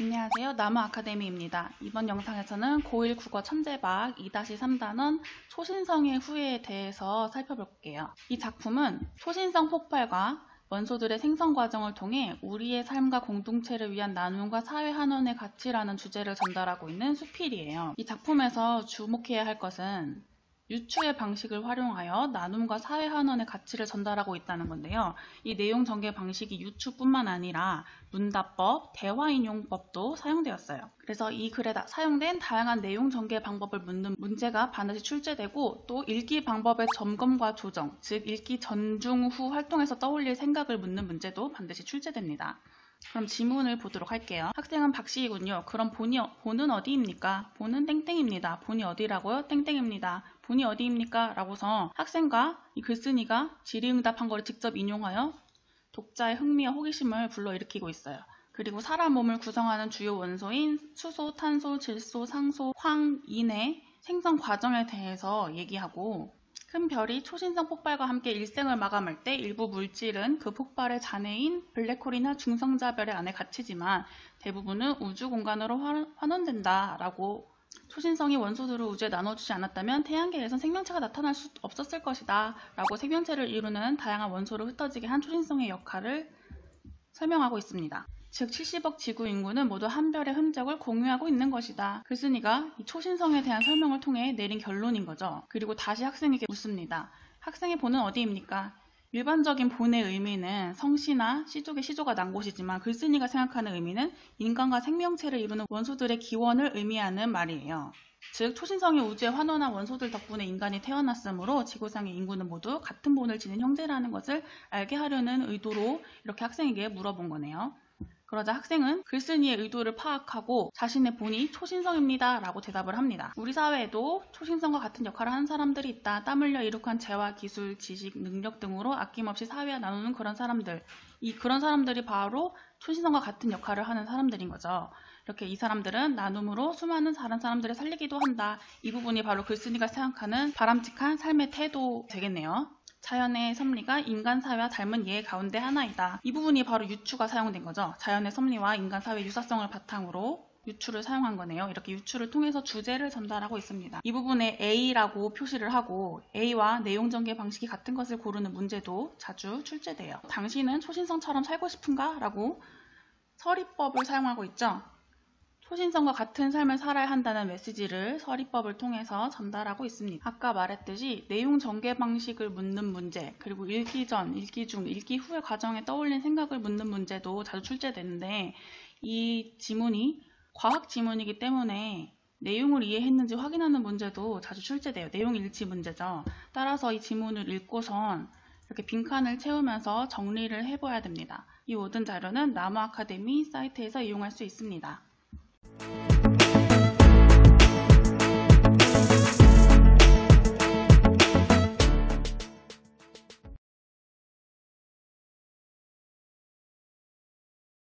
안녕하세요. 나무아카데미입니다. 이번 영상에서는 고1 국어 천재박 2-3단원 초신성의 후예에 대해서 살펴볼게요. 이 작품은 초신성 폭발과 원소들의 생성 과정을 통해 우리의 삶과 공동체를 위한 나눔과 사회 환원의 가치라는 주제를 전달하고 있는 수필이에요. 이 작품에서 주목해야 할 것은 유추의 방식을 활용하여 나눔과 사회 환원의 가치를 전달하고 있다는 건데요. 이 내용 전개 방식이 유추뿐만 아니라 문답법, 대화인용법도 사용되었어요. 그래서 이 글에 사용된 다양한 내용 전개 방법을 묻는 문제가 반드시 출제되고, 또 읽기 방법의 점검과 조정, 즉 읽기 전중 후 활동에서 떠올릴 생각을 묻는 문제도 반드시 출제됩니다. 그럼 지문을 보도록 할게요. 학생은 박씨이군요. 그럼 본은 어디입니까? 본은 땡땡입니다. 본이 어디라고요? 땡땡입니다. 본이 어디입니까? 라고서 학생과 이 글쓴이가 질의응답한 거를 직접 인용하여 독자의 흥미와 호기심을 불러일으키고 있어요. 그리고 사람 몸을 구성하는 주요 원소인 수소, 탄소, 질소, 상소, 황, 인의 생성 과정에 대해서 얘기하고, 큰 별이 초신성 폭발과 함께 일생을 마감할 때 일부 물질은 그 폭발의 잔해인 블랙홀이나 중성자별의 안에 갇히지만 대부분은 우주 공간으로 환원된다 라고, 초신성이 원소들을 우주에 나눠주지 않았다면 태양계에선 생명체가 나타날 수 없었을 것이다 라고 생명체를 이루는 다양한 원소를 흩어지게 한 초신성의 역할을 설명하고 있습니다. 즉 70억 지구 인구는 모두 한 별의 흔적을 공유하고 있는 것이다. 글쓴이가 이 초신성에 대한 설명을 통해 내린 결론인 거죠. 그리고 다시 학생에게 묻습니다. 학생의 본은 어디입니까? 일반적인 본의 의미는 성씨나 씨족의 시조가 난 곳이지만 글쓴이가 생각하는 의미는 인간과 생명체를 이루는 원소들의 기원을 의미하는 말이에요. 즉 초신성이 우주에 환원한 원소들 덕분에 인간이 태어났으므로 지구상의 인구는 모두 같은 본을 지닌 형제라는 것을 알게 하려는 의도로 이렇게 학생에게 물어본 거네요. 그러자 학생은 글쓴이의 의도를 파악하고 자신의 본이 초신성입니다 라고 대답을 합니다. 우리 사회에도 초신성과 같은 역할을 하는 사람들이 있다. 땀 흘려 이룩한 재화, 기술, 지식, 능력 등으로 아낌없이 사회와 나누는 그런 사람들. 그런 사람들이 바로 초신성과 같은 역할을 하는 사람들인 거죠. 이렇게 이 사람들은 나눔으로 수많은 다른 사람들을 살리기도 한다. 이 부분이 바로 글쓴이가 생각하는 바람직한 삶의 태도 되겠네요. 자연의 섭리가 인간 사회와 닮은 예 가운데 하나이다. 이 부분이 바로 유추가 사용된 거죠. 자연의 섭리와 인간 사회의 유사성을 바탕으로 유추를 사용한 거네요. 이렇게 유추를 통해서 주제를 전달하고 있습니다. 이 부분에 A라고 표시를 하고 A와 내용 전개 방식이 같은 것을 고르는 문제도 자주 출제돼요. 당신은 초신성처럼 살고 싶은가? 라고 서리법을 사용하고 있죠. 초신성과 같은 삶을 살아야 한다는 메시지를 서리법을 통해서 전달하고 있습니다. 아까 말했듯이 내용 전개 방식을 묻는 문제, 그리고 읽기 전, 읽기 중, 읽기 후의 과정에 떠올린 생각을 묻는 문제도 자주 출제되는데, 이 지문이 과학 지문이기 때문에 내용을 이해했는지 확인하는 문제도 자주 출제돼요. 내용 일치 문제죠. 따라서 이 지문을 읽고선 이렇게 빈칸을 채우면서 정리를 해봐야 됩니다. 이 모든 자료는 나무아카데미 사이트에서 이용할 수 있습니다.